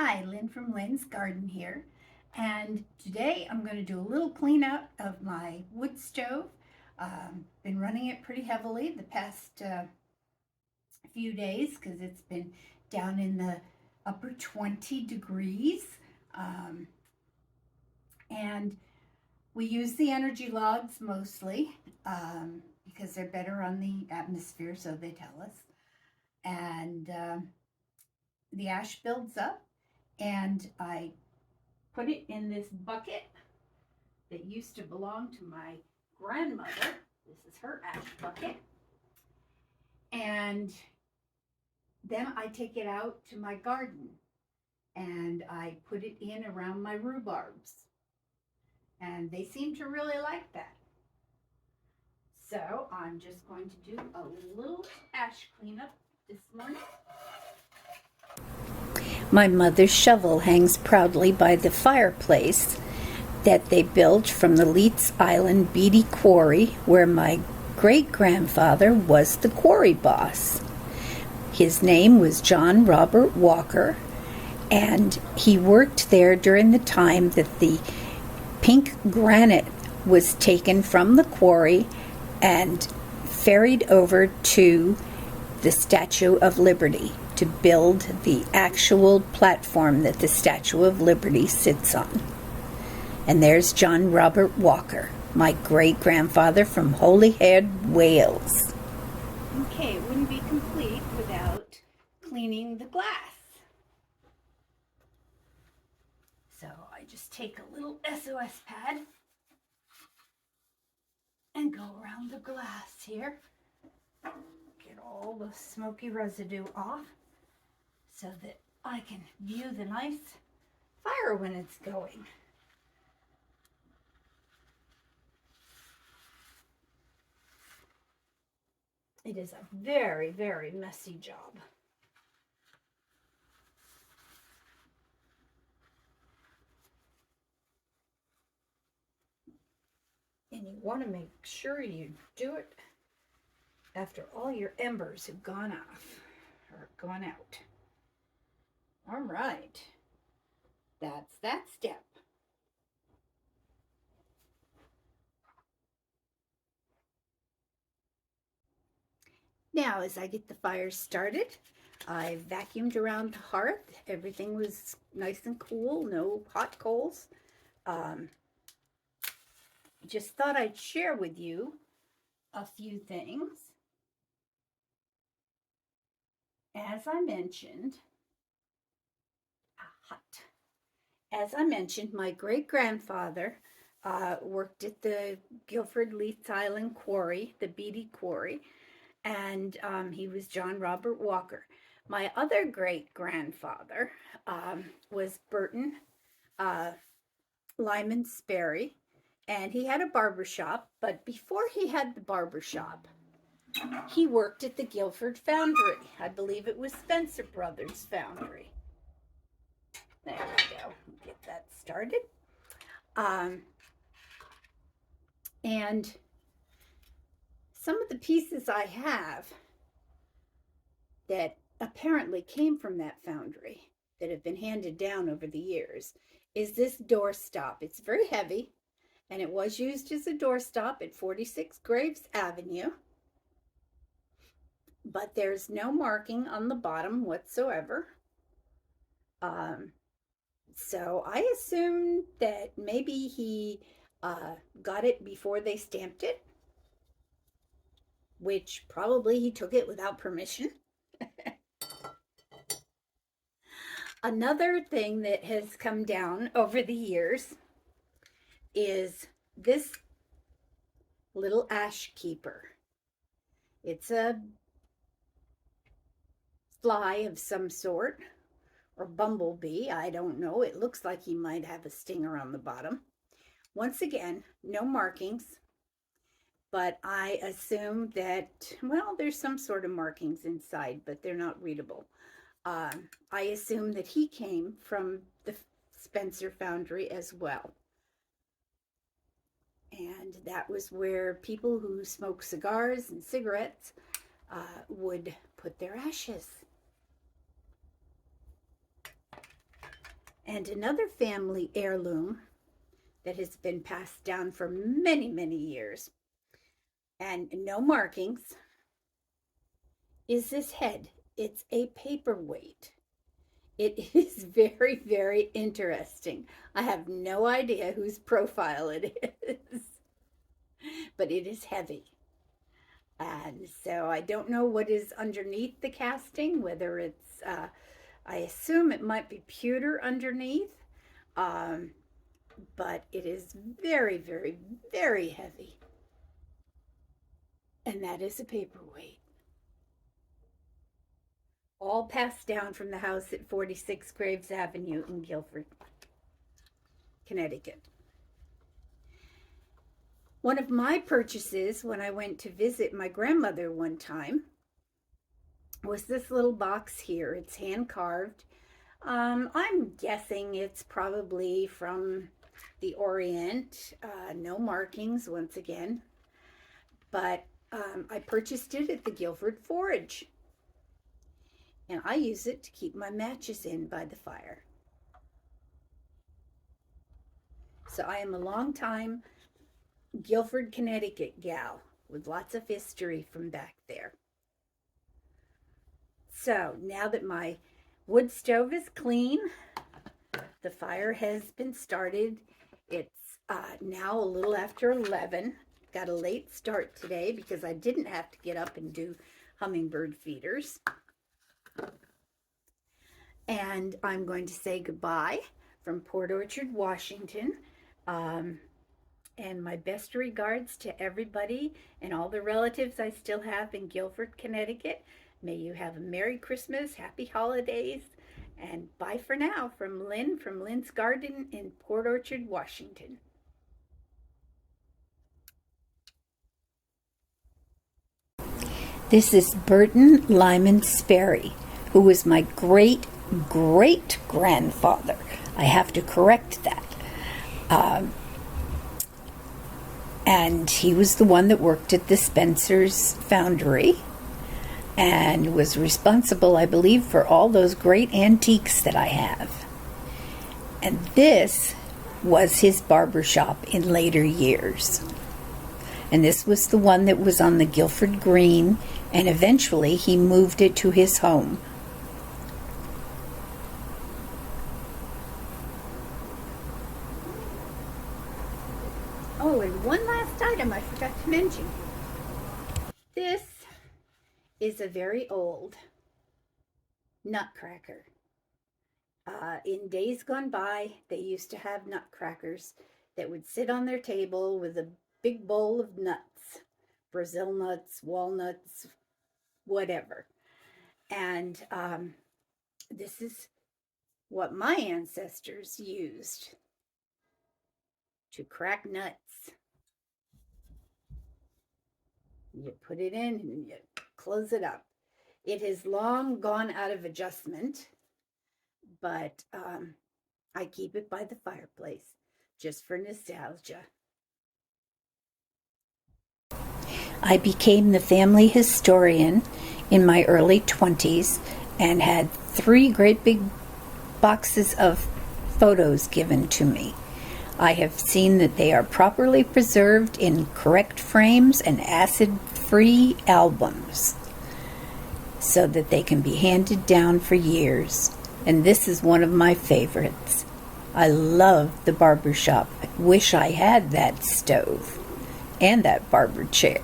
Hi, Lynn from Lynn's Garden here, and today I'm going to do a little cleanup of my wood stove. Been running it pretty heavily the past few days because it's been down in the upper 20 degrees, and we use the energy logs mostly because they're better on the atmosphere, so they tell us, and the ash builds up. And I put it in this bucket that used to belong to my grandmother. This is her ash bucket. And then I take it out to my garden and I put it in around my rhubarbs. And they seem to really like that. So I'm just going to do a little ash cleanup this morning. My mother's shovel hangs proudly by the fireplace that they built from the Leetes Island Beatty Quarry, where my great-grandfather was the quarry boss. His name was John Robert Walker, and he worked there during the time that the pink granite was taken from the quarry and ferried over to the Statue of Liberty to build the actual platform that the Statue of Liberty sits on. And there's John Robert Walker, my great-grandfather from HolyHead Wales. Okay, it wouldn't be complete without cleaning the glass. So I just take a little SOS pad and go around the glass here. Get all the smoky residue off so that I can view the nice fire when it's going. It is a very, very messy job. And you want to make sure you do it after all your embers have gone off or gone out. All right, that's that step. Now, as I get the fire started, I vacuumed around the hearth. Everything was nice and cool, no hot coals. Just thought I'd share with you a few things. As I mentioned, my great-grandfather worked at the Guilford Leetes Island Quarry, the Beatty Quarry, and he was John Robert Walker. My other great-grandfather was Burton Lyman Sperry, and he had a barber shop, but before he had the barber shop, he worked at the Guilford Foundry. I believe it was Spencer Brothers Foundry. There we go. Get that started. And some of the pieces I have that apparently came from that foundry that have been handed down over the years is this doorstop. It's very heavy, and it was used as a doorstop at 46 Graves Avenue. But there's no marking on the bottom whatsoever. So I assumed that maybe he got it before they stamped it, which probably he took it without permission. Another thing that has come down over the years is this little ash keeper. It's a fly of some sort, or bumblebee, I don't know. It looks like he might have a stinger on the bottom. Once again, no markings, but I assume that, well, there's some sort of markings inside, but they're not readable. I assume that he came from the Spencer Foundry as well. And that was where people who smoke cigars and cigarettes would put their ashes. And another family heirloom that has been passed down for many, many years and no markings is this head. It's a paperweight. It is very, very interesting. I have no idea whose profile it is, but it is heavy. And so I don't know what is underneath the casting, whether it's, I assume it might be pewter underneath, but it is very, very, very heavy. And that is a paperweight. All passed down from the house at 46 Graves Avenue in Guilford, Connecticut. One of my purchases when I went to visit my grandmother one time was this little box here. It's hand carved. I'm guessing it's probably from the Orient. No markings once again. But I purchased it at the Guilford Forge. And I use it to keep my matches in by the fire. So I am a long time Guilford, Connecticut gal with lots of history from back there. So now that my wood stove is clean, the fire has been started. It's now a little after 11. Got a late start today because I didn't have to get up and do hummingbird feeders. And I'm going to say goodbye from Port Orchard, Washington. And my best regards to everybody and all the relatives I still have in Guilford, Connecticut. May you have a Merry Christmas, Happy Holidays, and bye for now from Lynn, from Lynn's Garden in Port Orchard, Washington. This is Burton Lyman Sperry, who was my great-great-grandfather. I have to correct that. And he was the one that worked at the Spencer's Foundry and was responsible, I believe, for all those great antiques that I have. And this was his barber shop in later years. And this was the one that was on the Guilford Green, and eventually he moved it to his home. Oh, and one last item I forgot to mention. This is a very old nutcracker. In days gone by, they used to have nutcrackers that would sit on their table with a big bowl of nuts, Brazil nuts, walnuts, whatever. And this is what my ancestors used to crack nuts. You put it in and you close it up. It has long gone out of adjustment, but I keep it by the fireplace just for nostalgia. I became the family historian in my early 20s and had 3 great big boxes of photos given to me. I have seen that they are properly preserved in correct frames and acid-free albums so that they can be handed down for years. And this is one of my favorites. I love the barber shop. Wish I had that stove and that barber chair.